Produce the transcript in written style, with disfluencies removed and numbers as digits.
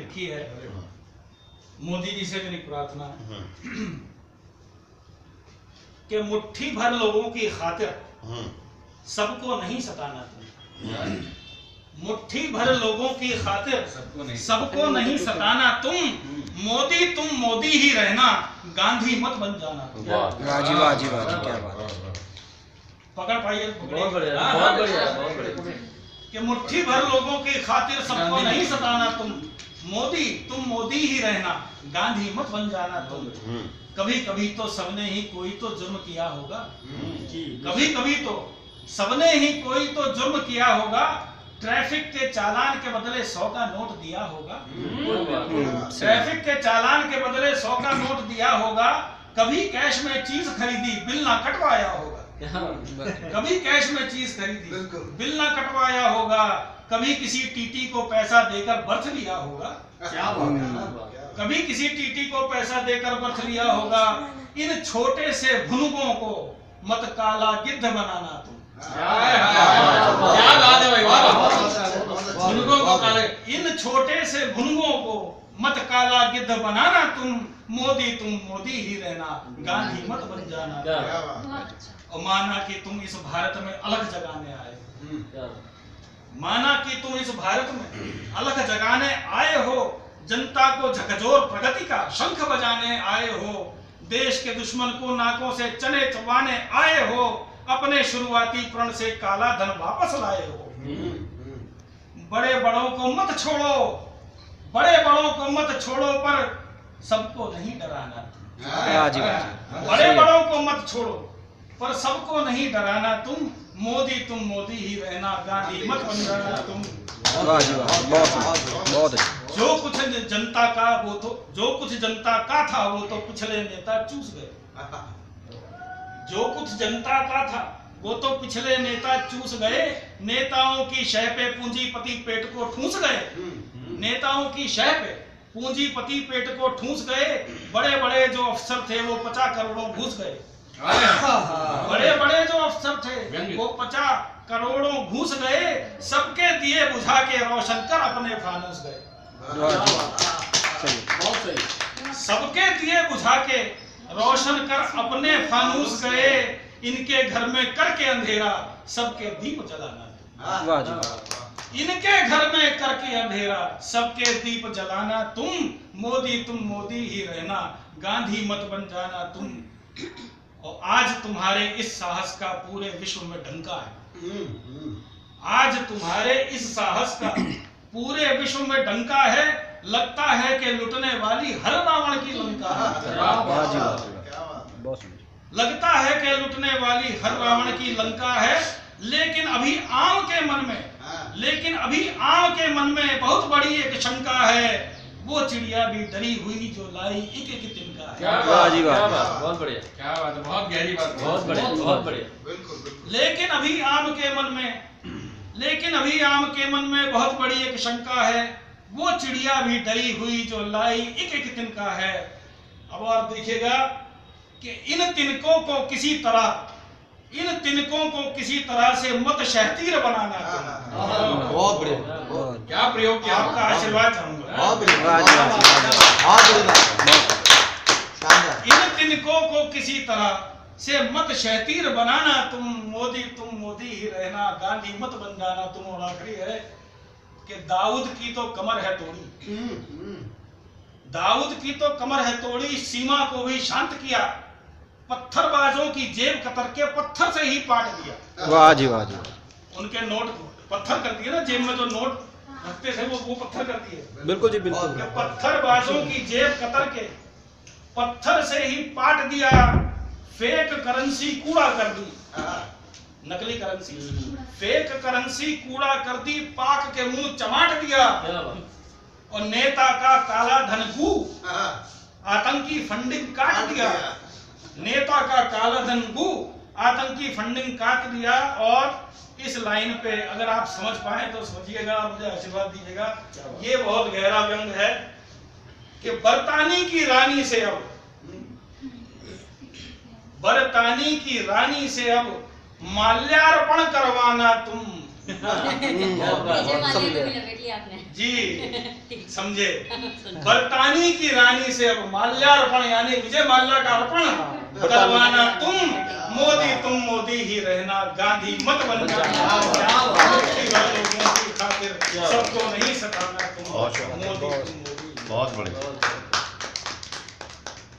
लिखी है, मोदी जी से मेरी प्रार्थना है कि मुट्ठी भर लोगों की खातिर सबको नहीं सताना तुम। मुट्ठी भर लोगों की खातिर सबको नहीं सताना तुम। तुम मोदी ही रहना, गांधी मत बन जाना तुम। वाह जी वाह जी वाह जी, क्या बात है। पकड़ पाइए, बहुत बढ़िया, बहुत बढ़िया, बहुत बढ़िया। कि मुट्ठी भर लोगों की खातिर सबको नहीं सताना तुम मोदी ही रहना, गांधी मत बन जाना तुम। कभी कभी तो सबने ही कोई तो जुर्म किया होगा, कभी कभी तो सबने ही कोई तो जुर्म किया होगा। ट्रैफिक के चालान के बदले 100 का नोट दिया होगा, ट्रैफिक के चालान के बदले 100 का नोट दिया होगा। कभी कैश में चीज खरीदी, बिल ना कटवाया होगा, कभी कैश में चीज खरीदी, बिल ना कटवाया होगा। कभी किसी टीटी को पैसा देकर बर्थ लिया होगा, कभी किसी टीटी को पैसा देकर बर्थ लिया होगा। इन छोटे से भुनुगों को मत काला गिद्ध बनाना तुम। इन छोटे से भुनुगों को मत काला गिद्ध बनाना तुम मोदी ही रहना, गांधी मत बन जाना। और माना कि तुम इस भारत में अलग जगाने आए, माना कि तुम इस भारत में अलग जगाने आए हो, जनता को झकझोर प्रगति का शंख बजाने आए हो, देश के दुश्मन को नाकों से चने चबाने आए हो, अपने शुरुआती प्रण से काला धन वापस लाए हो। बड़े बड़ों को मत छोड़ो, बड़े बड़ों को मत छोड़ो, पर सबको नहीं डराना। बड़े बड़ों को मत छोड़ो, पर सबको नहीं डराना तुम मोदी ही रहना, गांधी मत बन जाना तुम। बहुत जो कुछ जनता का वो तो, जो कुछ जनता का था वो तो पिछले नेता चूस गए, जो कुछ जनता का था वो तो पिछले नेता चूस गए। नेताओं की शह पे पूंजीपति पेट को ठूंस गए, नेताओं की शह पे पूंजीपति पेट को ठूंस गए। बड़े बड़े जो अफसर थे वो 50 करोड़ों घुस गए, बड़े बड़े जो अफसर थे वो 50 करोड़ों घुस गए। सबके दिए बुझा के रोशन कर अपने फानूस गए, सबके दिए बुझा के रोशन कर अपने फानूस गए। इनके घर में करके अंधेरा सबके दीप जलाना, इनके घर में करके अंधेरा सबके दीप जलाना तुम मोदी ही रहना, गांधी मत बन जाना तुम। और आज तुम्हारे इस साहस का पूरे विश्व में डंका है, आज तुम्हारे इस साहस का पूरे विश्व में डंका है। लगता है कि लुटने वाली हर रावण की लंका है, लगता है कि लुटने वाली हर रावण की लंका है। लेकिन अभी आम के मन में बहुत बड़ी एक शंका है, वो चिड़िया भी डरी हुई जो लाई एक एक तिनका है। क्या बात, क्या बात, बहुत बढ़िया, क्या बात है, बहुत गहरी बात, बहुत बढ़िया, बहुत बढ़िया। लेकिन अभी आम के मन में बहुत बड़ी एक शंका है, वो चिड़िया भी डरी हुई जो लाई एक एक तिनका है। अब आप देखिएगा कि इन तिनकों को किसी तरह से मत शहतीर बनाना। बहुत बढ़िया, क्या प्रयोग किया, आपका आशीर्वाद चाहूंगा। इन तिनकों को किसी तरह से मत शहतीर बनाना तुम मोदी ही रहना, गांधी मत बन जाना तुम। और आखिरी है कि दाऊद की तो कमर है तोड़ी, दाऊद की तो कमर है तोड़ी, सीमा को भी शांत किया, पत्थरबाजों की जेब कतर के पत्थर से ही पाट दिया। वाह जी वाह जी, उनके नोट पत्थर कर दिए ना, जेब में जो नोट रखते थे वो पत्थर कर दिए। बिल्कुल जी बिल्कुल। पत्थरबाजों की जेब कतर के पत्थर से ही पाट दिया, फेक करेंसी कूड़ा कर दी, नकली करेंसी, फेक करेंसी कूड़ा कर दी, पाक के मुंह चमाट दिया। और नेता का काला धन गू आतंकी फंडिंग काट दिया, नेता का काला धन गू आतंकी फंडिंग काट दिया। और इस लाइन पे अगर आप समझ पाए तो समझिएगा, मुझे आशीर्वाद दीजिएगा। ये बहुत गहरा व्यंग है कि बरतानी की रानी से अब माल्यार्पण करवाना तुम क्या बात विजय बहुत माल्या को समझे भी लपेट लिया आपने। जी समझे। बरतानी की रानी से अब माल्यार्पण यानी विजय माल्या का अर्पण करवाना तुम मोदी ही रहना, गांधी मत बन जाना। लोगों की खातिर सबको नहीं सताना तुम, मोदी तुम मोदी। बहुत बढ़िया।